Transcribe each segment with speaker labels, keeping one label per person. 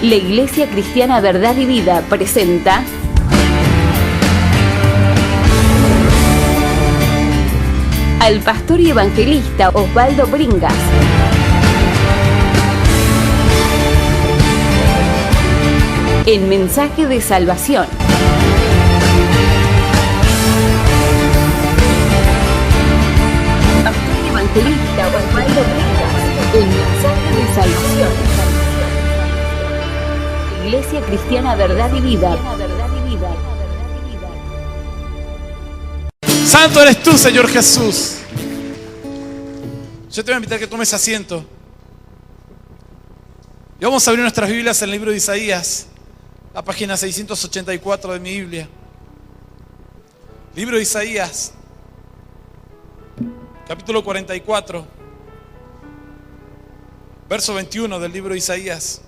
Speaker 1: La Iglesia Cristiana Verdad y Vida presenta al pastor y evangelista Osvaldo Bringas. En Mensaje de Salvación. Pastor y evangelista Osvaldo Bringas. En Mensaje de Salvación. Iglesia Cristiana Verdad y Vida.
Speaker 2: Santo eres tú, Señor Jesús. Yo te voy a invitar a que tomes asiento. Y vamos a abrir nuestras Biblias en el libro de Isaías, la página 684 de mi Biblia. Libro de Isaías, capítulo 44, verso 21 del libro de Isaías.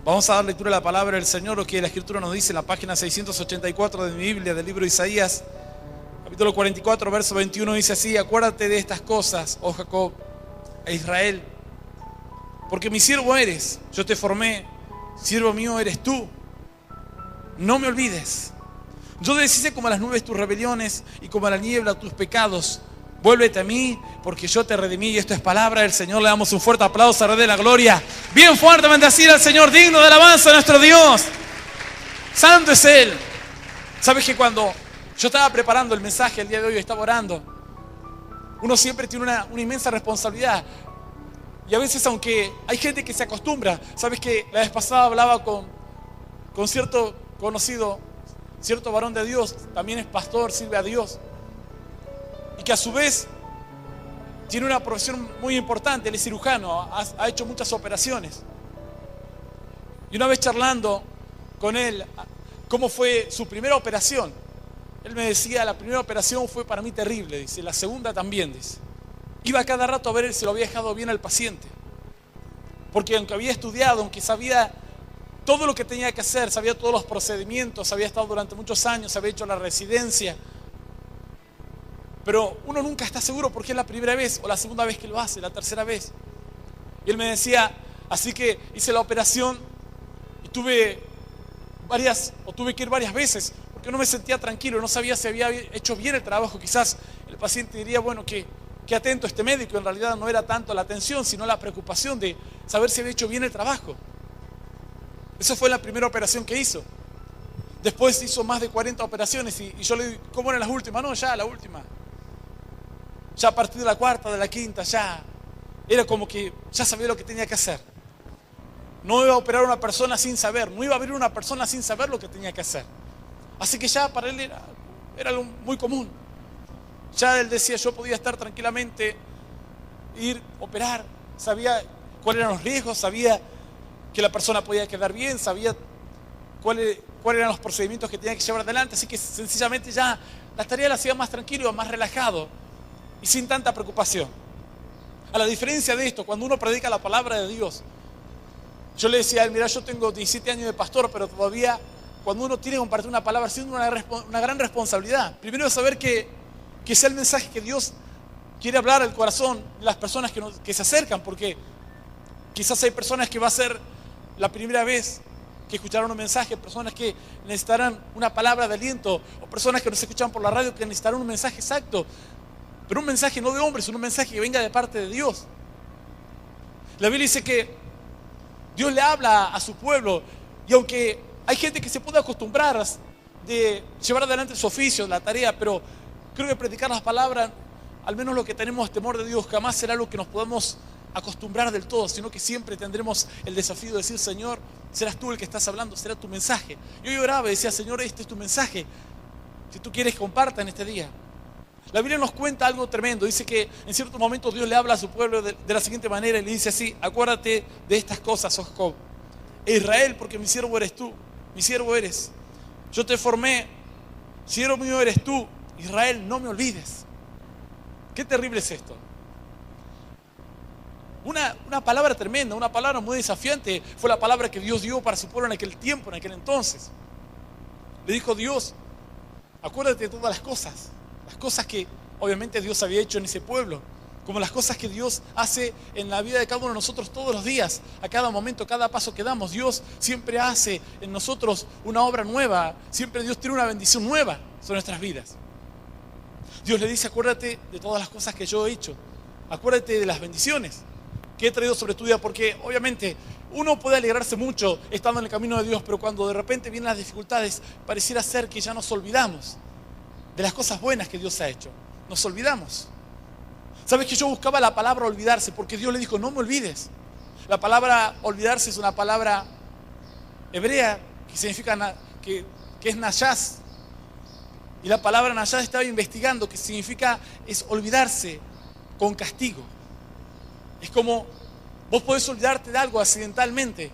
Speaker 2: Vamos a dar lectura a la palabra del Señor, lo que la Escritura nos dice en la página 684 de mi Biblia, del libro de Isaías, capítulo 44, verso 21, dice así: acuérdate de estas cosas, oh Jacob, e Israel, porque mi siervo eres, yo te formé, siervo mío eres tú, no me olvides. Yo deshice como las nubes tus rebeliones y como la niebla tus pecados. Vuélvete a mí, porque yo te redimí. Y esto es palabra del Señor. Le damos un fuerte aplauso a Rey de la Gloria. Bien fuerte bendecir al Señor, digno de alabanza a nuestro Dios. Santo es Él. ¿Sabes que cuando yo estaba preparando el mensaje el día de hoy, estaba orando, uno siempre tiene una inmensa responsabilidad? Y a veces, aunque hay gente que se acostumbra, ¿sabes que la vez pasada hablaba con cierto conocido, cierto varón de Dios, también es pastor, sirve a Dios, y que a su vez tiene una profesión muy importante? Él es cirujano, ha hecho muchas operaciones. Y una vez charlando con él, cómo fue su primera operación, él me decía: la primera operación fue para mí terrible, dice, la segunda también, dice. Iba cada rato a ver si lo había dejado bien al paciente, porque aunque había estudiado, aunque sabía todo lo que tenía que hacer, sabía todos los procedimientos, había estado durante muchos años, había hecho la residencia, pero uno nunca está seguro porque es la primera vez o la segunda vez que lo hace, la tercera vez. Y él me decía: así que hice la operación y tuve que ir varias veces porque no me sentía tranquilo, no sabía si había hecho bien el trabajo. Quizás el paciente diría: bueno, qué atento este médico. En realidad no era tanto la atención, sino la preocupación de saber si había hecho bien el trabajo. Eso fue la primera operación que hizo. Después hizo más de 40 operaciones y yo le digo: ¿cómo eran las últimas? No, ya la última. Ya a partir de la cuarta, de la quinta, ya era como que ya sabía lo que tenía que hacer. No iba a operar a una persona sin saber, no iba a abrir una persona sin saber lo que tenía que hacer. Así que ya para él era algo muy común. Ya él decía: yo podía estar tranquilamente, ir, operar, sabía cuáles eran los riesgos, sabía que la persona podía quedar bien, sabía cuáles eran los procedimientos que tenía que llevar adelante. Así que sencillamente ya la tarea la hacía más tranquilo, más relajado y sin tanta preocupación. A la diferencia de esto, cuando uno predica la palabra de Dios, yo le decía a él: mira, yo tengo 17 años de pastor, pero todavía cuando uno tiene que compartir una palabra, siente una gran responsabilidad. Primero, saber que sea el mensaje que Dios quiere hablar al corazón de las personas que se acercan, porque quizás hay personas que va a ser la primera vez que escucharon un mensaje, personas que necesitarán una palabra de aliento, o personas que nos escuchan por la radio que necesitarán un mensaje exacto, pero un mensaje no de hombres, sino un mensaje que venga de parte de Dios. La Biblia dice que Dios le habla a su pueblo, y aunque hay gente que se puede acostumbrar de llevar adelante su oficio, la tarea, pero creo que predicar las palabras, al menos lo que tenemos temor de Dios, jamás será algo que nos podamos acostumbrar del todo, sino que siempre tendremos el desafío de decir: Señor, serás tú el que estás hablando, será tu mensaje. Yo lloraba y decía: Señor, este es tu mensaje, si tú quieres, comparta en este día. La Biblia nos cuenta algo tremendo. Dice que en cierto momento Dios le habla a su pueblo de la siguiente manera y le dice así: acuérdate de estas cosas, oh Jacob, e Israel, porque mi siervo eres tú, mi siervo eres, yo te formé, siervo mío eres tú, Israel, no me olvides. Qué terrible es esto. Una palabra tremenda, una palabra muy desafiante. Fue la palabra que Dios dio para su pueblo en aquel tiempo, en aquel entonces. Le dijo Dios: acuérdate de todas las cosas que obviamente Dios había hecho en ese pueblo. como las cosas que Dios hace en la vida de cada uno de nosotros todos los días, a cada momento, cada paso que damos. Dios siempre hace en nosotros una obra nueva, siempre Dios tiene una bendición nueva sobre nuestras vidas. Dios le dice, acuérdate de todas las cosas que yo he hecho, acuérdate de las bendiciones que he traído sobre tu vida, porque obviamente uno puede alegrarse mucho estando en el camino de Dios, pero cuando de repente vienen las dificultades, pareciera ser que ya nos olvidamos de las cosas buenas que Dios ha hecho. Nos olvidamos. ¿Sabes que yo buscaba la palabra olvidarse? Porque Dios le dijo, no me olvides. La palabra olvidarse es una palabra hebrea que significa que es nayaz. Y la palabra nayaz estaba investigando que significa es olvidarse con castigo. Es como vos podés olvidarte de algo accidentalmente.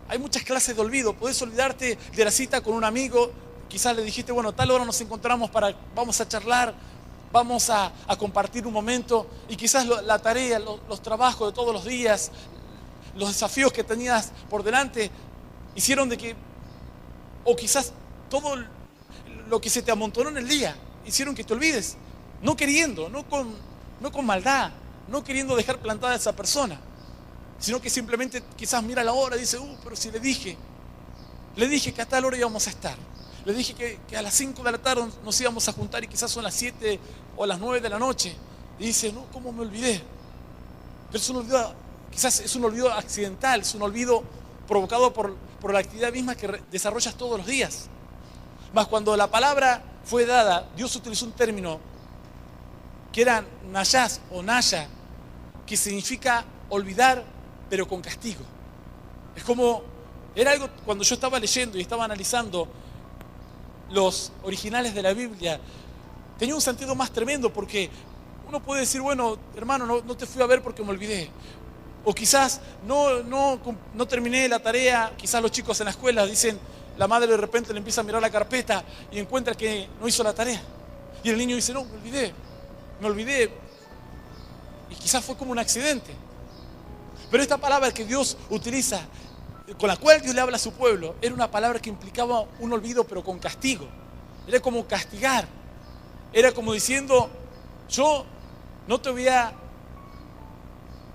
Speaker 2: Hay muchas clases de olvido. Podés olvidarte de la cita con un amigo. Quizás le dijiste, bueno, tal hora nos encontramos vamos a charlar, vamos a compartir un momento. Y quizás la tarea, los trabajos de todos los días, los desafíos que tenías por delante, hicieron de que, o quizás todo lo que se te amontonó en el día, hicieron que te olvides. No queriendo, no con maldad, no queriendo dejar plantada a esa persona, sino que simplemente quizás mira la hora y dice, pero si le dije que a tal hora íbamos a estar. Le dije que a las 5 de la tarde nos íbamos a juntar y quizás son las 7 o las 9 de la noche. Y dice, no, ¿cómo me olvidé? Pero es un olvido, quizás es un olvido accidental, es un olvido provocado por la actividad misma que desarrollas todos los días. Mas cuando la palabra fue dada, Dios utilizó un término que era nayaz o naya, que significa olvidar, pero con castigo. Es como, era algo, cuando yo estaba leyendo y estaba analizando los originales de la Biblia, tenía un sentido más tremendo, porque uno puede decir, bueno, hermano, no te fui a ver porque me olvidé. O quizás no terminé la tarea. Quizás los chicos en la escuela dicen, la madre de repente le empieza a mirar la carpeta y encuentra que no hizo la tarea. Y el niño dice, no, me olvidé. Y quizás fue como un accidente. Pero esta palabra que Dios utiliza, con la cual Dios le habla a su pueblo, era una palabra que implicaba un olvido, pero con castigo. Era como castigar. Era como diciendo, yo no te voy a,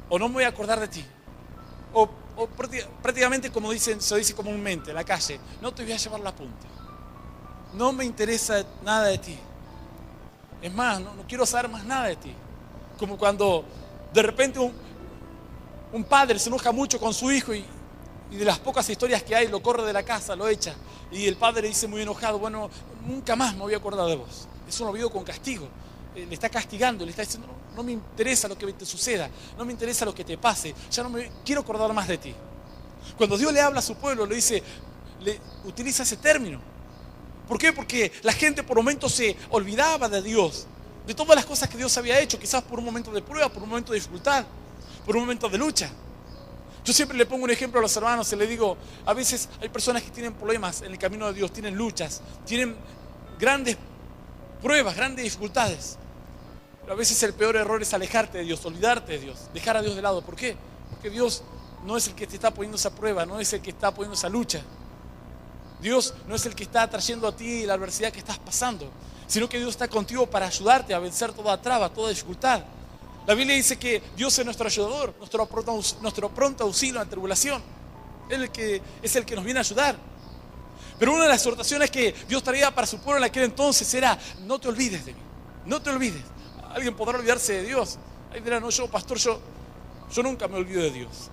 Speaker 2: o no me voy a acordar de ti. O prácticamente como se dice comúnmente en la calle, no te voy a llevar la punta. No me interesa nada de ti. Es más, no quiero saber más nada de ti. Como cuando de repente un padre se enoja mucho con su hijo y de las pocas historias que hay, lo corre de la casa, lo echa. Y el padre dice muy enojado, bueno, nunca más me voy a acordar de vos. Es un olvido con castigo. Le está castigando, le está diciendo, no me interesa lo que te suceda, no me interesa lo que te pase, ya no me quiero acordar más de ti. Cuando Dios le habla a su pueblo, le utiliza ese término. ¿Por qué? Porque la gente por momentos se olvidaba de Dios, de todas las cosas que Dios había hecho, quizás por un momento de prueba, por un momento de dificultad, por un momento de lucha. Yo siempre le pongo un ejemplo a los hermanos y le digo, a veces hay personas que tienen problemas en el camino de Dios, tienen luchas, tienen grandes pruebas, grandes dificultades. Pero a veces el peor error es alejarte de Dios, olvidarte de Dios, dejar a Dios de lado. ¿Por qué? Porque Dios no es el que te está poniendo esa prueba, no es el que está poniendo esa lucha. Dios no es el que está trayendo a ti la adversidad que estás pasando, sino que Dios está contigo para ayudarte a vencer toda traba, toda dificultad. La Biblia dice que Dios es nuestro ayudador, nuestro pronto auxilio en la tribulación. Él es el que nos viene a ayudar. Pero una de las exhortaciones que Dios traía para su pueblo en aquel entonces era, no te olvides de mí, no te olvides. Alguien podrá olvidarse de Dios. Ahí dirá, no, pastor, yo nunca me olvido de Dios.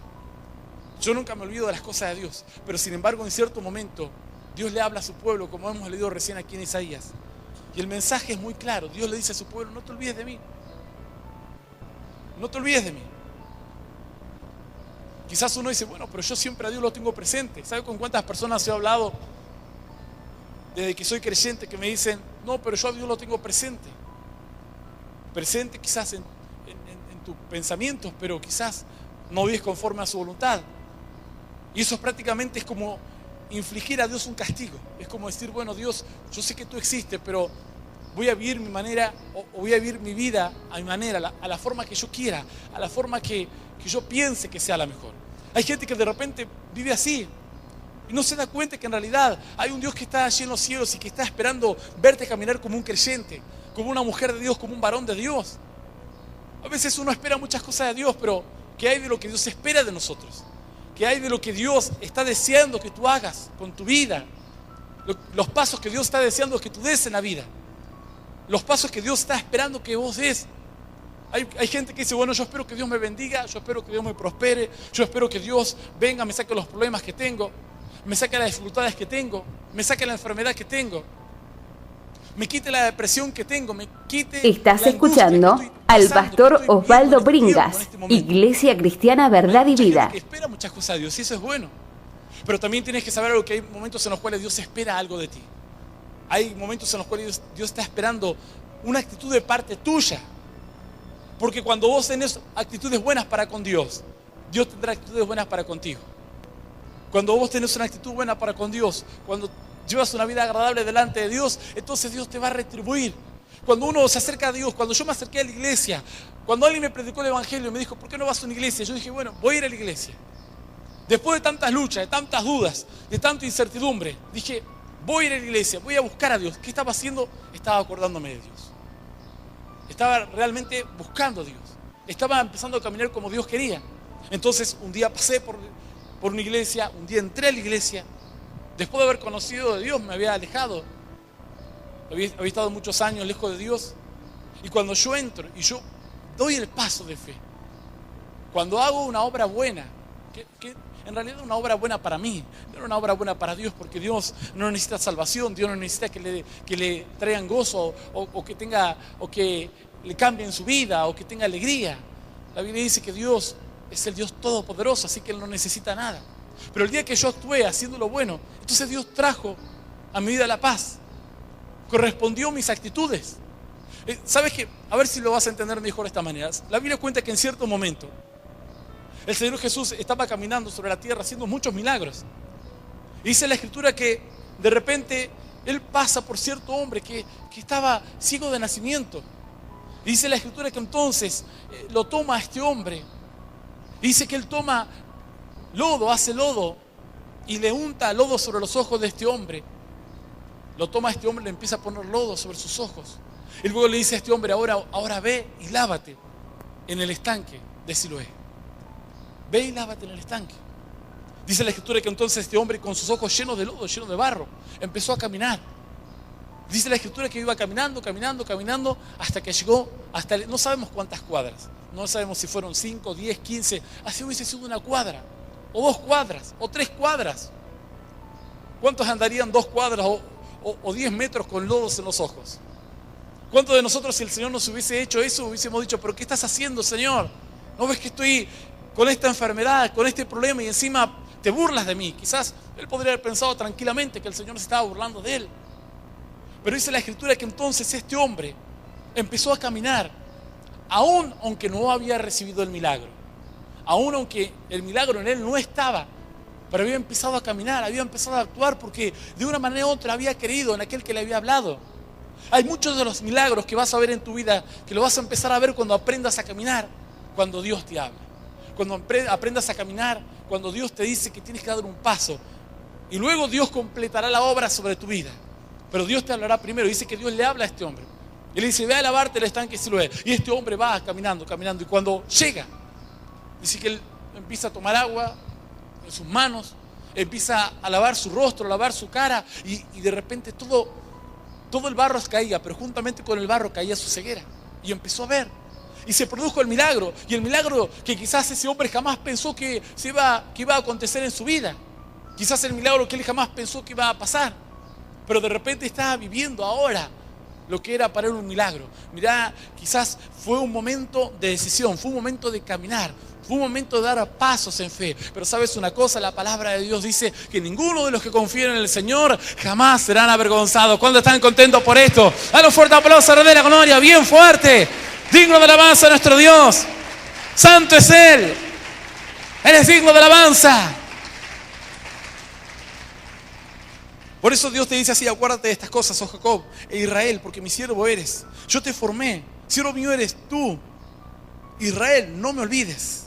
Speaker 2: Yo nunca me olvido de las cosas de Dios. Pero sin embargo, en cierto momento, Dios le habla a su pueblo, como hemos leído recién aquí en Isaías. Y el mensaje es muy claro. Dios le dice a su pueblo, no te olvides de mí. No te olvides de mí. Quizás uno dice, bueno, pero yo siempre a Dios lo tengo presente. ¿Sabe con cuántas personas he hablado desde que soy creyente que me dicen, no, pero yo a Dios lo tengo presente? Presente quizás en tus pensamientos, pero quizás no vives conforme a su voluntad. Y eso prácticamente es como infligir a Dios un castigo. Es como decir, bueno, Dios, yo sé que tú existes, pero voy a vivir mi manera, o voy a vivir mi vida a mi manera, a la forma que yo quiera, a la forma que yo piense que sea la mejor. Hay gente que de repente vive así y no se da cuenta que en realidad hay un Dios que está allí en los cielos y que está esperando verte caminar como un creyente, como una mujer de Dios, como un varón de Dios. A veces uno espera muchas cosas de Dios, pero ¿qué hay de lo que Dios espera de nosotros? ¿Qué hay de lo que Dios está deseando que tú hagas con tu vida? Los pasos que Dios está deseando que tú des en la vida. Los pasos que Dios está esperando que vos des. Hay gente que dice, bueno, yo espero que Dios me bendiga, yo espero que Dios me prospere, yo espero que Dios venga, me saque los problemas que tengo, me saque las dificultades que tengo, me saque la enfermedad que tengo, me quite la depresión que tengo, me quite.
Speaker 3: Estás
Speaker 2: la angustia
Speaker 3: escuchando
Speaker 2: que estoy
Speaker 3: al
Speaker 2: pasando,
Speaker 3: pastor
Speaker 2: que estoy viviendo
Speaker 3: Osvaldo
Speaker 2: en este tiempo,
Speaker 3: Bringas,
Speaker 2: en este momento.
Speaker 3: Iglesia Cristiana Verdad y
Speaker 2: Hay mucha
Speaker 3: Vida.
Speaker 2: gente que espera muchas cosas de Dios y eso es bueno. Pero también tienes que saber algo, que hay momentos en los cuales Dios espera algo de ti. Hay momentos en los cuales Dios está esperando una actitud de parte tuya. Porque cuando vos tenés actitudes buenas para con Dios, Dios tendrá actitudes buenas para contigo. Cuando vos tenés una actitud buena para con Dios, cuando llevas una vida agradable delante de Dios, entonces Dios te va a retribuir. Cuando uno se acerca a Dios, cuando yo me acerqué a la iglesia, cuando alguien me predicó el evangelio y me dijo, ¿por qué no vas a una iglesia? Yo dije, bueno, voy a ir a la iglesia. Después de tantas luchas, de tantas dudas, de tanta incertidumbre, dije, voy a ir a la iglesia, voy a buscar a Dios. ¿Qué estaba haciendo? Estaba acordándome de Dios. Estaba realmente buscando a Dios. Estaba empezando a caminar como Dios quería. Entonces, un día pasé por una iglesia, un día entré a la iglesia. Después de haber conocido a Dios, me había alejado. Había estado muchos años lejos de Dios. Y cuando yo entro y yo doy el paso de fe, cuando hago una obra buena, que en realidad es una obra buena para mí, no es una obra buena para Dios, porque Dios no necesita salvación, Dios no necesita que le traigan gozo o que le cambien su vida o que tenga alegría. La Biblia dice que Dios es el Dios todopoderoso, así que Él no necesita nada. Pero el día que yo actué haciendo lo bueno, entonces Dios trajo a mi vida la paz, correspondió mis actitudes. ¿Sabes qué? A ver si lo vas a entender mejor de esta manera. La Biblia cuenta que en cierto momento el Señor Jesús estaba caminando sobre la tierra haciendo muchos milagros. Y dice la Escritura que de repente Él pasa por cierto hombre que estaba ciego de nacimiento. Y dice la Escritura que entonces lo toma a este hombre. Y dice que Él toma lodo, hace lodo y le unta lodo sobre los ojos de este hombre. Lo toma a este hombre y le empieza a poner lodo sobre sus ojos. Y luego le dice a este hombre, ahora ve y lávate en el estanque de Siloé. Ve y lávate en el estanque. Dice la Escritura que entonces este hombre, con sus ojos llenos de lodo, llenos de barro, empezó a caminar. Dice la Escritura que iba caminando, hasta que llegó no sabemos cuántas cuadras. No sabemos si fueron 5, 10, 15. Así hubiese sido una cuadra, o 2 cuadras, o 3 cuadras. ¿Cuántos andarían 2 cuadras o 10 metros con lodos en los ojos? ¿Cuántos de nosotros, si el Señor nos hubiese hecho eso, hubiésemos dicho, pero qué estás haciendo, Señor? ¿No ves que estoy con esta enfermedad, con este problema y encima te burlas de mí? Quizás Él podría haber pensado tranquilamente que el Señor se estaba burlando de él. Pero dice la Escritura que entonces este hombre empezó a caminar, aún aunque no había recibido el milagro, aún aunque el milagro en él no estaba, pero había empezado a caminar, había empezado a actuar porque de una manera u otra había creído en aquel que le había hablado. Hay muchos de los milagros que vas a ver en tu vida que lo vas a empezar a ver cuando aprendas a caminar, cuando Dios te habla. Cuando aprendas a caminar, cuando Dios te dice que tienes que dar un paso. Y luego Dios completará la obra sobre tu vida. Pero Dios te hablará primero. Dice que Dios le habla a este hombre. Y le dice, ve a lavarte el estanque Siloé. Y este hombre va caminando. Y cuando llega, dice que él empieza a tomar agua en sus manos, empieza a lavar su rostro, a lavar su cara. Y de repente todo el barro caía, pero juntamente con el barro caía su ceguera. Y empezó a ver. Y se produjo el milagro. Y el milagro que quizás ese hombre jamás pensó que iba a acontecer en su vida. Quizás el milagro que él jamás pensó que iba a pasar. Pero de repente estaba viviendo ahora lo que era para él un milagro. Mirá, quizás fue un momento de decisión, fue un momento de caminar, fue un momento de dar pasos en fe. Pero sabes una cosa, la palabra de Dios dice que ninguno de los que confían en el Señor jamás serán avergonzados. ¿Cuándo están contentos por esto? Dale un fuerte aplauso, Rey de la Gloria, bien fuerte. Digno de alabanza a nuestro Dios. Santo es Él. Él es digno de alabanza. Por eso Dios te dice así, acuérdate de estas cosas, oh Jacob e Israel, porque mi siervo eres. Yo te formé, siervo mío eres tú. Israel, no me olvides.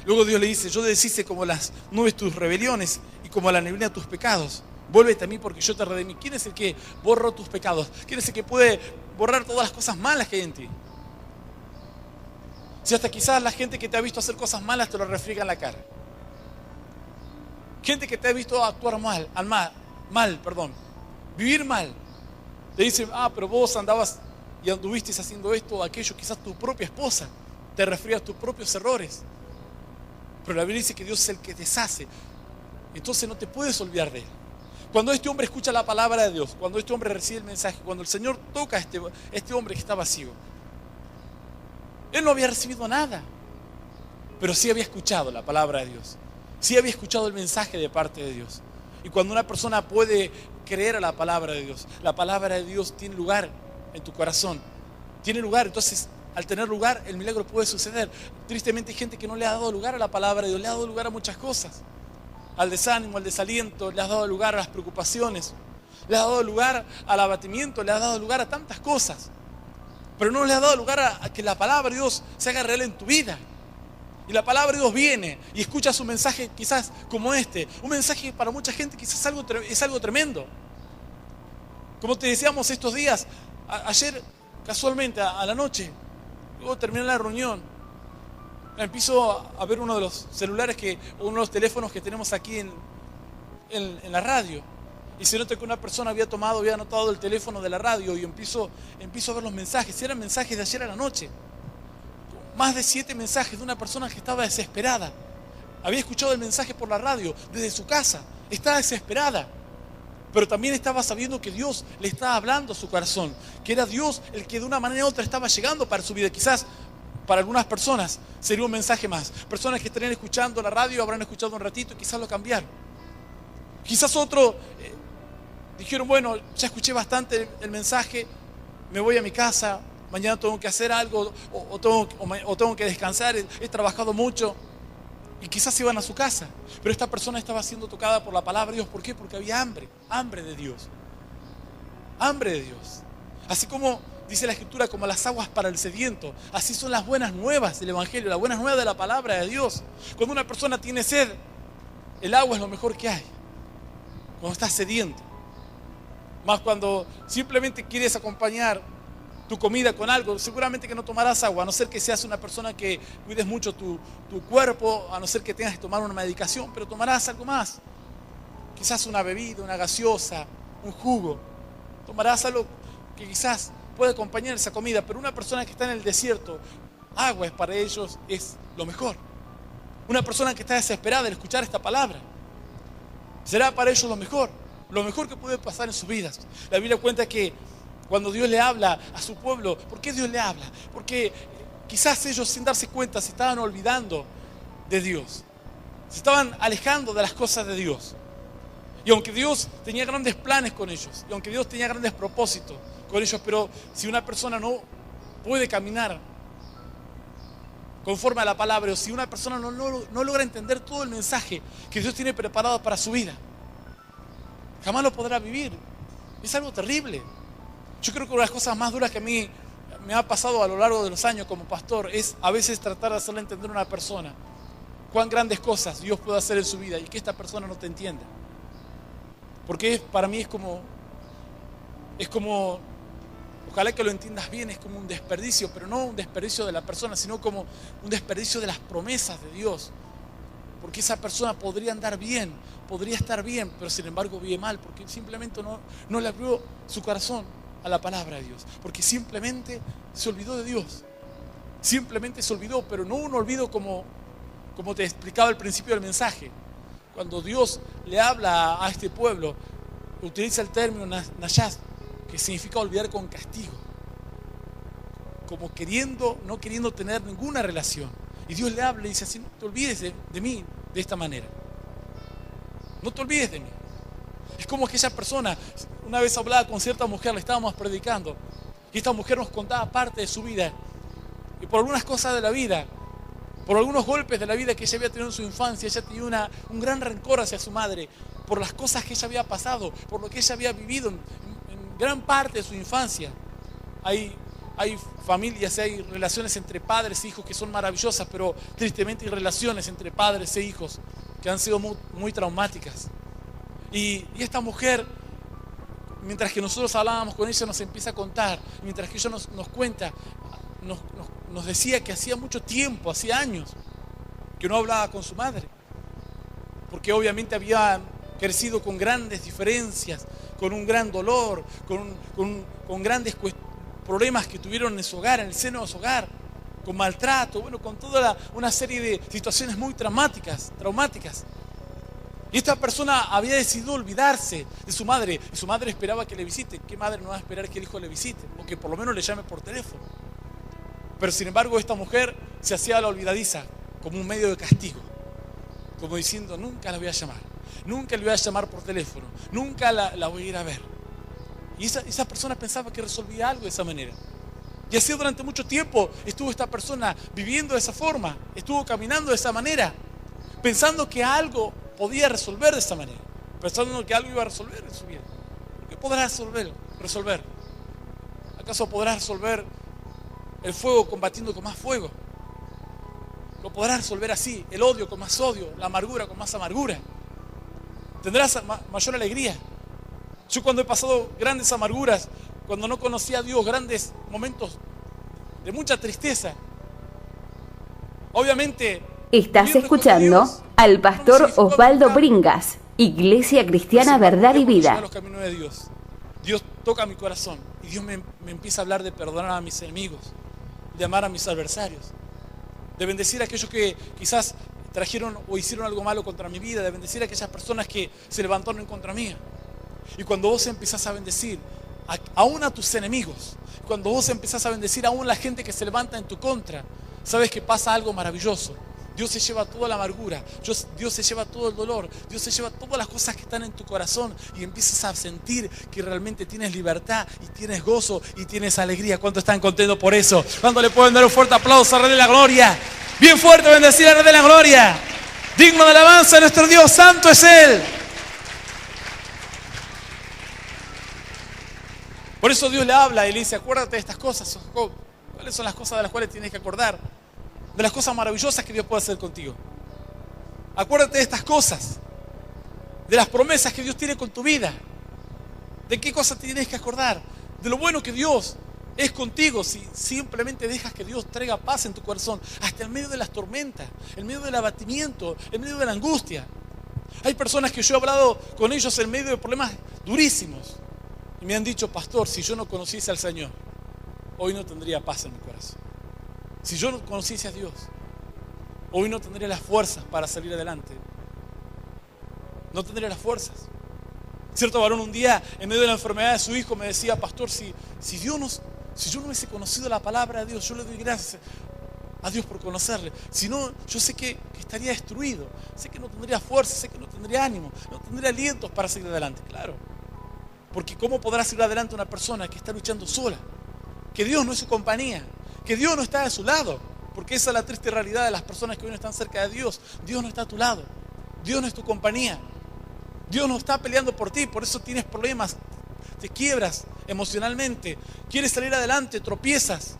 Speaker 2: Luego Dios le dice, yo deshice como las nubes tus rebeliones y como la neblina tus pecados. Vuélvete a mí porque yo te redimí. ¿Quién es el que borró tus pecados? ¿Quién es el que puede borrar todas las cosas malas que hay en ti? Si hasta quizás la gente que te ha visto hacer cosas malas te lo refriega en la cara. Gente que te ha visto actuar vivir mal. Te dice, pero vos andabas y anduviste haciendo esto o aquello. Quizás tu propia esposa te refriega tus propios errores. Pero la Biblia dice que Dios es el que deshace. Entonces no te puedes olvidar de Él. Cuando este hombre escucha la palabra de Dios, cuando este hombre recibe el mensaje, cuando el Señor toca a este hombre que estaba ciego, él no había recibido nada, pero sí había escuchado la palabra de Dios. Sí había escuchado el mensaje de parte de Dios. Y cuando una persona puede creer a la palabra de Dios tiene lugar en tu corazón. Tiene lugar, entonces al tener lugar el milagro puede suceder. Tristemente hay gente que no le ha dado lugar a la palabra de Dios, le ha dado lugar a muchas cosas. Al desánimo, al desaliento, le has dado lugar a las preocupaciones, le has dado lugar al abatimiento, le has dado lugar a tantas cosas. Pero no le has dado lugar a que la palabra de Dios se haga real en tu vida. Y la palabra de Dios viene y escuchas un mensaje quizás como este. Un mensaje que para mucha gente quizás es algo tremendo. Como te decíamos estos días, ayer casualmente a la noche, luego de terminar la reunión, empiezo a ver uno de los celulares, uno de los teléfonos que tenemos aquí en la radio. Y se nota que una persona había anotado el teléfono de la radio y empiezo a ver los mensajes. Eran mensajes de ayer a la noche. Más de 7 mensajes de una persona que estaba desesperada. Había escuchado el mensaje por la radio desde su casa. Estaba desesperada. Pero también estaba sabiendo que Dios le estaba hablando a su corazón. Que era Dios el que de una manera u otra estaba llegando para su vida. Quizás para algunas personas sería un mensaje más. Personas que estarían escuchando la radio habrán escuchado un ratito y quizás lo cambiaron. Quizás otros dijeron, bueno, ya escuché bastante el mensaje, me voy a mi casa, mañana tengo que hacer algo o tengo que descansar, he trabajado mucho. Y quizás iban a su casa. Pero esta persona estaba siendo tocada por la palabra de Dios. ¿Por qué? Porque había hambre de Dios. Hambre de Dios. Así como dice la Escritura, como las aguas para el sediento, así son las buenas nuevas del Evangelio, las buenas nuevas de la palabra de Dios. Cuando una persona tiene sed, el agua es lo mejor que hay. Cuando estás sediento. Más cuando simplemente quieres acompañar tu comida con algo, seguramente que no tomarás agua, a no ser que seas una persona que cuides mucho tu cuerpo, a no ser que tengas que tomar una medicación, pero tomarás algo más. Quizás una bebida, una gaseosa, un jugo. Tomarás algo que quizás puede acompañar esa comida, pero una persona que está en el desierto, agua es para ellos es lo mejor. Una persona que está desesperada al escuchar esta palabra, será para ellos lo mejor que puede pasar en sus vidas. La Biblia cuenta que cuando Dios le habla a su pueblo, ¿por qué Dios le habla? Porque quizás ellos sin darse cuenta se estaban olvidando de Dios. Se estaban alejando de las cosas de Dios. Y aunque Dios tenía grandes planes con ellos, y aunque Dios tenía grandes propósitos con ellos, pero si una persona no puede caminar conforme a la palabra, o si una persona no logra entender todo el mensaje que Dios tiene preparado para su vida, jamás lo podrá vivir. Es algo terrible. Yo creo que una de las cosas más duras que a mí me ha pasado a lo largo de los años como pastor es a veces tratar de hacerle entender a una persona cuán grandes cosas Dios puede hacer en su vida y que esta persona no te entienda. Porque para mí es como, ojalá que lo entiendas bien, es como un desperdicio, pero no un desperdicio de la persona, sino como un desperdicio de las promesas de Dios. Porque esa persona podría andar bien, podría estar bien, pero sin embargo vive mal, porque simplemente no le abrió su corazón a la palabra de Dios, porque simplemente se olvidó de Dios. Simplemente se olvidó, pero no un olvido como te explicaba al principio del mensaje. Cuando Dios le habla a este pueblo, utiliza el término nashaz, que significa olvidar con castigo, como no queriendo tener ninguna relación. Y Dios le habla y dice así: no te olvides de mí de esta manera. No te olvides de mí. Es como aquella persona, una vez hablaba con cierta mujer, le estábamos predicando, y esta mujer nos contaba parte de su vida. Y por algunas cosas de la vida, por algunos golpes de la vida que ella había tenido en su infancia, ella tenía un gran rencor hacia su madre, por las cosas que ella había pasado, por lo que ella había vivido en gran parte de su infancia. Hay familias, hay relaciones entre padres e hijos que son maravillosas, pero tristemente hay relaciones entre padres e hijos que han sido muy, muy traumáticas. Y esta mujer, mientras que nosotros hablábamos con ella, nos empieza a contar, mientras que ella nos cuenta, nos decía que hacía mucho tiempo, hacía años, que no hablaba con su madre. Porque obviamente había crecido con grandes diferencias, con un gran dolor, con grandes problemas que tuvieron en su hogar, en el seno de su hogar, con maltrato, bueno, con toda una serie de situaciones muy traumáticas. Y esta persona había decidido olvidarse de su madre, y su madre esperaba que le visite. ¿Qué madre no va a esperar que el hijo le visite? O que por lo menos le llame por teléfono. Pero sin embargo esta mujer se hacía la olvidadiza como un medio de castigo, como diciendo, nunca la voy a llamar, nunca le voy a llamar por teléfono, nunca la voy a ir a ver. Y esa persona pensaba que resolvía algo de esa manera. Y así durante mucho tiempo estuvo esta persona viviendo de esa forma, estuvo caminando de esa manera, pensando que algo podía resolver de esa manera, pensando que algo iba a resolver en su vida. ¿Qué podrá resolver? ¿Acaso podrá resolver el fuego combatiendo con más fuego? ¿Lo podrá resolver así? El odio con más odio, la amargura con más amargura. ¿Tendrás mayor alegría? Yo cuando he pasado grandes amarguras, cuando no conocía a Dios, grandes momentos de mucha tristeza, obviamente...
Speaker 3: Estás escuchando al pastor Osvaldo Bringas, Iglesia Cristiana Verdad y Vida.
Speaker 2: Los caminos de Dios. Dios toca mi corazón y Dios me empieza a hablar de perdonar a mis enemigos, de amar a mis adversarios, de bendecir a aquellos que quizás trajeron o hicieron algo malo contra mi vida, de bendecir a aquellas personas que se levantaron en contra mía. Y cuando vos empezás a bendecir aún a tus enemigos, cuando vos empezás a bendecir aún a la gente que se levanta en tu contra, sabes que pasa algo maravilloso. Dios se lleva toda la amargura, Dios se lleva todo el dolor, Dios se lleva todas las cosas que están en tu corazón y empiezas a sentir que realmente tienes libertad y tienes gozo y tienes alegría. ¿Cuántos están contentos por eso? ¿Cuántos le pueden dar un fuerte aplauso al Rey de la Gloria? Bien fuerte, bendecir al Rey de la Gloria. Digno de alabanza, nuestro Dios, santo es Él. Por eso Dios le habla y le dice, acuérdate de estas cosas, Jacob. ¿Cuáles son las cosas de las cuales tienes que acordar? De las cosas maravillosas que Dios puede hacer contigo. Acuérdate de estas cosas, de las promesas que Dios tiene con tu vida. ¿De qué cosas te tienes que acordar? De lo bueno que Dios es contigo si simplemente dejas que Dios traiga paz en tu corazón, hasta en medio de las tormentas, en medio del abatimiento, en medio de la angustia. Hay personas que yo he hablado con ellos en medio de problemas durísimos y me han dicho, pastor, si yo no conociese al Señor, hoy no tendría paz en mi corazón. Si yo no conociese a Dios, hoy no tendría las fuerzas para salir adelante. No tendría las fuerzas. Cierto varón un día, en medio de la enfermedad de su hijo, me decía, pastor, si yo no hubiese conocido la palabra de Dios, yo le doy gracias a Dios por conocerle. Si no, yo sé que estaría destruido. Sé que no tendría fuerza, sé que no tendría ánimo, no tendría alientos para seguir adelante. Claro. Porque ¿cómo podrá seguir adelante una persona que está luchando sola? Que Dios no es su compañía. Que Dios no está de su lado, porque esa es la triste realidad de las personas que hoy no están cerca de Dios. Dios no está a tu lado, Dios no es tu compañía, Dios no está peleando por ti, por eso tienes problemas, te quiebras emocionalmente, quieres salir adelante, tropiezas,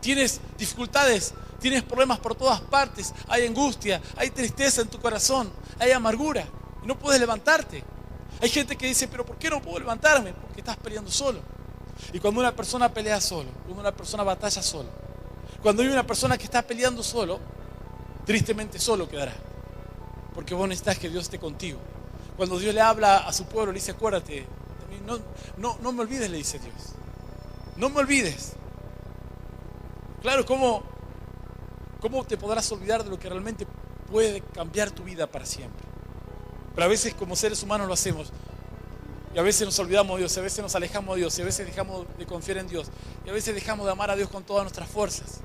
Speaker 2: tienes dificultades, tienes problemas por todas partes, hay angustia, hay tristeza en tu corazón, hay amargura y no puedes levantarte. Hay gente que dice, pero ¿por qué no puedo levantarme? Porque estás peleando solo. Y cuando una persona pelea solo, cuando una persona batalla solo, cuando hay una persona que está peleando solo, tristemente solo quedará. Porque vos necesitas que Dios esté contigo. Cuando Dios le habla a su pueblo, le dice, acuérdate, no me olvides, le dice Dios. No me olvides. Claro, ¿cómo te podrás olvidar de lo que realmente puede cambiar tu vida para siempre? Pero a veces como seres humanos lo hacemos. Y a veces nos olvidamos de Dios, y a veces nos alejamos de Dios, y a veces dejamos de confiar en Dios, y a veces dejamos de amar a Dios con todas nuestras fuerzas.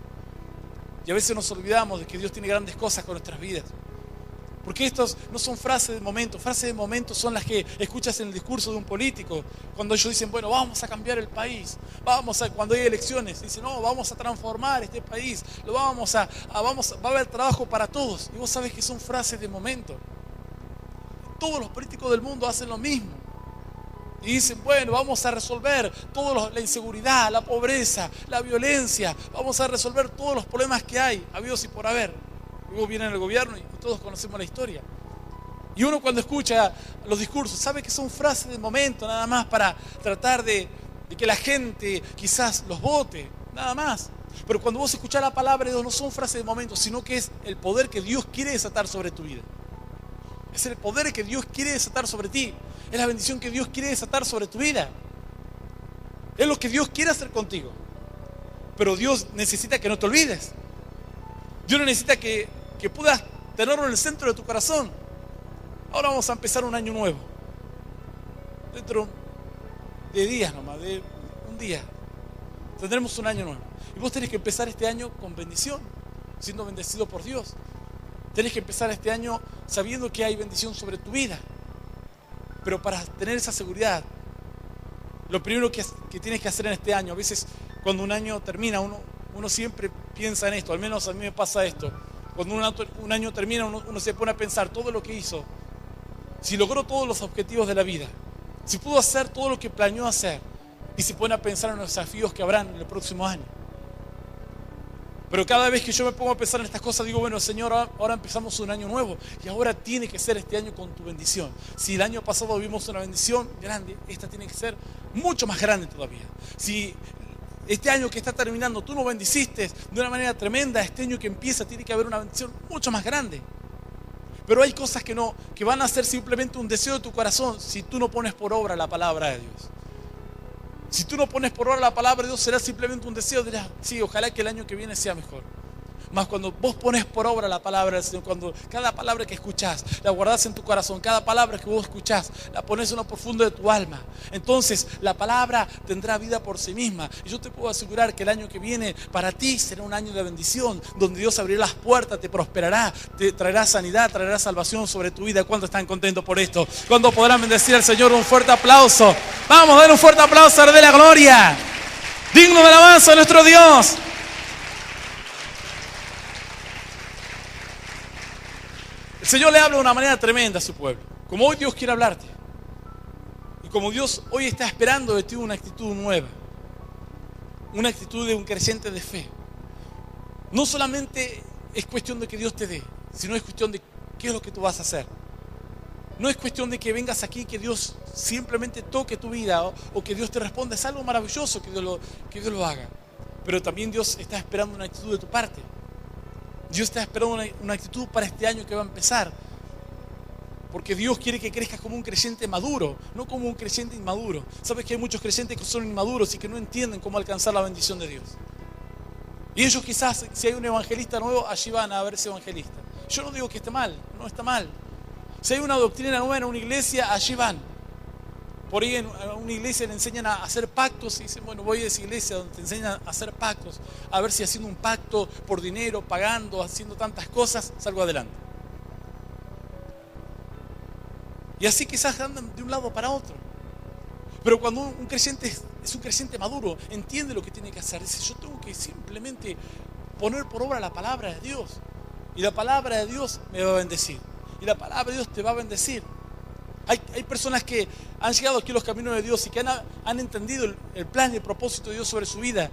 Speaker 2: Y a veces nos olvidamos de que Dios tiene grandes cosas con nuestras vidas. Porque estos no son frases de momento. Frases de momento son las que escuchas en el discurso de un político. Cuando ellos dicen, bueno, vamos a cambiar el país. Cuando hay elecciones, dicen, no, vamos a transformar este país. Va a haber trabajo para todos. Y vos sabés que son frases de momento. Todos los políticos del mundo hacen lo mismo. Y dicen, bueno, vamos a resolver toda la inseguridad, la pobreza, la violencia. Vamos a resolver todos los problemas que hay, habidos y por haber. Luego vienen al gobierno y todos conocemos la historia. Y uno cuando escucha los discursos sabe que son frases de momento, nada más para tratar de que la gente quizás los vote, nada más. Pero cuando vos escuchás la palabra de Dios, no son frases de momento, sino que es el poder que Dios quiere desatar sobre tu vida. Es el poder que Dios quiere desatar sobre ti. Es la bendición que Dios quiere desatar sobre tu vida. Es lo que Dios quiere hacer contigo. Pero Dios necesita que no te olvides. Dios necesita que puedas tenerlo en el centro de tu corazón. Ahora vamos a empezar un año nuevo. Dentro de días nomás, de un día, tendremos un año nuevo. Y vos tenés que empezar este año con bendición, siendo bendecido por Dios. Tenés que empezar este año sabiendo que hay bendición sobre tu vida. Pero para tener esa seguridad, lo primero que tienes que hacer en este año, a veces cuando un año termina, uno siempre piensa en esto, al menos a mí me pasa esto. Cuando un año termina, uno se pone a pensar todo lo que hizo, si logró todos los objetivos de la vida, si pudo hacer todo lo que planeó hacer, y se pone a pensar en los desafíos que habrán en el próximo año. Pero cada vez que yo me pongo a pensar en estas cosas, digo, bueno, Señor, ahora empezamos un año nuevo y ahora tiene que ser este año con tu bendición. Si el año pasado vimos una bendición grande, esta tiene que ser mucho más grande todavía. Si este año que está terminando tú no bendiciste de una manera tremenda, este año que empieza tiene que haber una bendición mucho más grande. Pero hay cosas que van a ser simplemente un deseo de tu corazón si tú no pones por obra la palabra de Dios. Si tú no pones por obra la palabra de Dios, será simplemente un deseo. Dirás, sí, ojalá que el año que viene sea mejor. Mas cuando vos pones por obra la palabra del Señor, cuando cada palabra que escuchás, la guardás en tu corazón, cada palabra que vos escuchás, la pones en lo profundo de tu alma, entonces la palabra tendrá vida por sí misma. Y yo te puedo asegurar que el año que viene para ti será un año de bendición, donde Dios abrirá las puertas, te prosperará, te traerá sanidad, traerá salvación sobre tu vida. ¿Cuántos están contentos por esto? ¿Cuántos podrán bendecir al Señor? Un fuerte aplauso. Vamos a dar un fuerte aplauso, de la gloria. Digno de alabanza a nuestro Dios. El Señor le habla de una manera tremenda a su pueblo, como hoy Dios quiere hablarte. Y como Dios hoy está esperando de ti una actitud nueva, una actitud de un creyente de fe. No solamente es cuestión de que Dios te dé, sino es cuestión de qué es lo que tú vas a hacer. No es cuestión de que vengas aquí y que Dios simplemente toque tu vida o que Dios te responda. Es algo maravilloso que Dios lo haga. Pero también Dios está esperando una actitud de tu parte. Dios está esperando una actitud para este año que va a empezar. Porque Dios quiere que crezcas como un creyente maduro, no como un creyente inmaduro. Sabes que hay muchos creyentes que son inmaduros y que no entienden cómo alcanzar la bendición de Dios. Y ellos quizás, si hay un evangelista nuevo, allí van a ver ese evangelista. Yo no digo que esté mal, no está mal. Si hay una doctrina nueva en una iglesia, allí van. Por ahí en una iglesia le enseñan a hacer pactos y dicen, bueno, voy a esa iglesia donde te enseñan a hacer pactos, a ver si haciendo un pacto por dinero, pagando, haciendo tantas cosas, salgo adelante. Y así quizás andan de un lado para otro. Pero cuando un creyente es un creyente maduro, entiende lo que tiene que hacer. Dice, yo tengo que simplemente poner por obra la palabra de Dios. Y la palabra de Dios me va a bendecir. Y la palabra de Dios te va a bendecir. Hay personas que han llegado aquí a los caminos de Dios y que han entendido el plan y el propósito de Dios sobre su vida.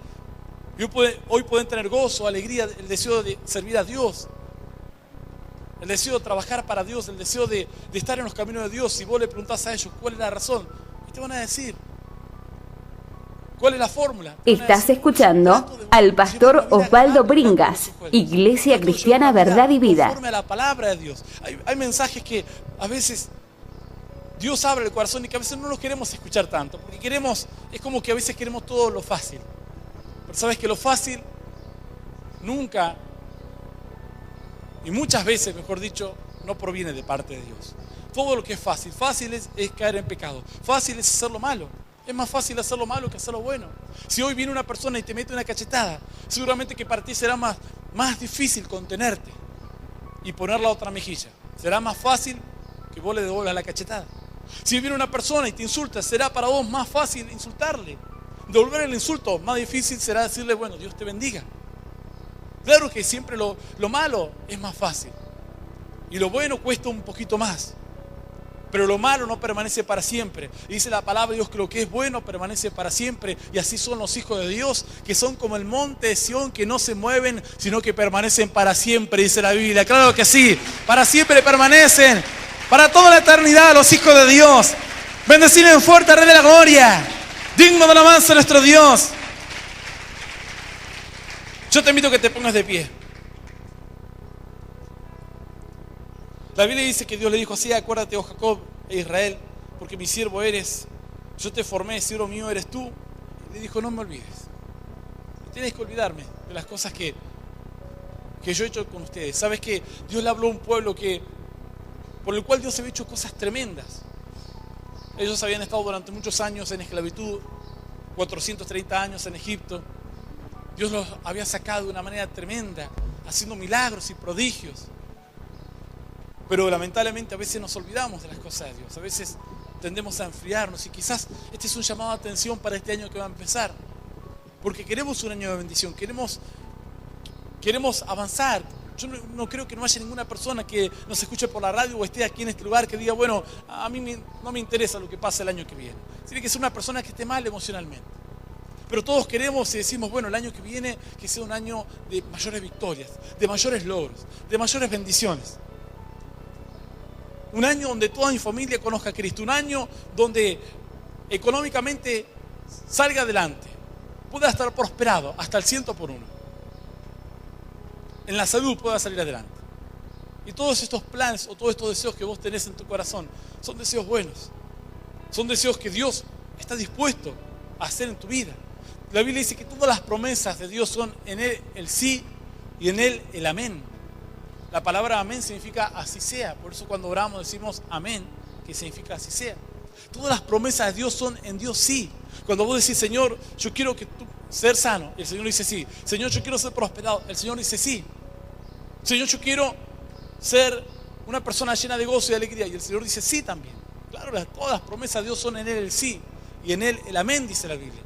Speaker 2: Y hoy pueden tener gozo, alegría, el deseo de servir a Dios. El deseo de trabajar para Dios, el deseo de estar en los caminos de Dios. Si vos le preguntás a ellos cuál es la razón, y te van a decir cuál es la fórmula.
Speaker 3: Estás escuchando al pastor Osvaldo Bringas, Iglesia Cristiana Verdad y Vida.
Speaker 2: Conforme a la palabra de Dios. Hay mensajes que a veces Dios abre el corazón y que a veces no los queremos escuchar tanto, porque es como que a veces queremos todo lo fácil. Pero sabes que lo fácil nunca, y muchas veces, mejor dicho, no proviene de parte de Dios. Todo lo que es fácil es caer en pecado. Fácil es hacer lo malo. Es más fácil hacer lo malo que hacer lo bueno. Si hoy viene una persona y te mete una cachetada, seguramente que para ti será más difícil contenerte y poner la otra mejilla. Será más fácil que vos le devuelvas la cachetada. Si viene una persona y te insulta, será para vos más fácil insultarle. Devolver el insulto, más difícil será decirle, bueno, Dios te bendiga. Claro que siempre lo malo es más fácil. Y lo bueno cuesta un poquito más. Pero lo malo no permanece para siempre. Y dice la palabra de Dios que lo que es bueno permanece para siempre. Y así son los hijos de Dios, que son como el monte de Sión, que no se mueven, sino que permanecen para siempre, dice la Biblia. Claro que sí, para siempre permanecen. Para toda la eternidad, los hijos de Dios. Bendecido en fuerte, Rey de la gloria. Digno de alabanza nuestro Dios. Yo te invito a que te pongas de pie. La Biblia dice que Dios le dijo así: acuérdate, oh Jacob e Israel, porque mi siervo eres. Yo te formé, siervo mío eres tú. Y le dijo: no me olvides. No tienes que olvidarme de las cosas que yo he hecho con ustedes. Sabes que Dios le habló a un pueblo por el cual Dios había hecho cosas tremendas. Ellos habían estado durante muchos años en esclavitud, 430 años en Egipto. Dios los había sacado de una manera tremenda, haciendo milagros y prodigios. Pero lamentablemente a veces nos olvidamos de las cosas de Dios. A veces tendemos a enfriarnos, y quizás este es un llamado de atención para este año que va a empezar. Porque queremos un año de bendición, queremos avanzar. Yo no creo que no haya ninguna persona que nos escuche por la radio o esté aquí en este lugar que diga: bueno, a mí no me interesa lo que pasa el año que viene. Tiene que ser una persona que esté mal emocionalmente. Pero todos queremos y decimos: bueno, el año que viene que sea un año de mayores victorias, de mayores logros, de mayores bendiciones. Un año donde toda mi familia conozca a Cristo. Un año donde económicamente salga adelante, pueda estar prosperado hasta el 100%. En la salud pueda salir adelante. Y todos estos planes o todos estos deseos que vos tenés en tu corazón son deseos buenos. Son deseos que Dios está dispuesto a hacer en tu vida. La Biblia dice que todas las promesas de Dios son en Él el sí y en Él el amén. La palabra amén significa así sea. Por eso cuando oramos decimos amén, que significa así sea. Todas las promesas de Dios son en Dios sí. Cuando vos decís: Señor, yo quiero que tú ser sano, el Señor dice sí. Señor, yo quiero ser prosperado, el Señor dice sí. Señor, yo quiero ser una persona llena de gozo y alegría, y el Señor dice sí también. Claro, todas las promesas de Dios son en Él el sí y en Él el amén, dice la Biblia.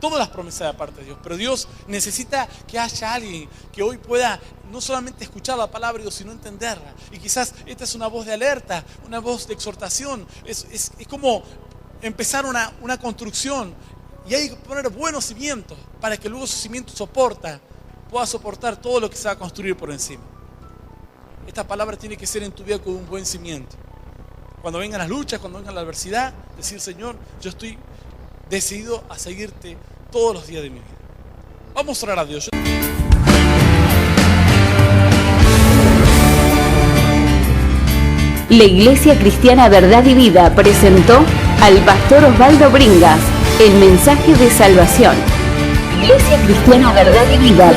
Speaker 2: Todas las promesas de parte de Dios. Pero Dios necesita que haya alguien que hoy pueda no solamente escuchar la palabra de Dios, sino entenderla. Y quizás esta es una voz de alerta, una voz de exhortación. Es como empezar una construcción, y hay que poner buenos cimientos para que luego esos cimientos pueda soportar todo lo que se va a construir por encima. Esta palabra tiene que ser en tu vida con un buen cimiento. Cuando vengan las luchas, cuando venga la adversidad, decir: Señor, yo estoy decidido a seguirte todos los días de mi vida. Vamos a orar a Dios.
Speaker 3: La Iglesia Cristiana Verdad y Vida presentó al pastor Osvaldo Bringas, el mensaje de salvación. Iglesia Cristiana Verdad y Vida.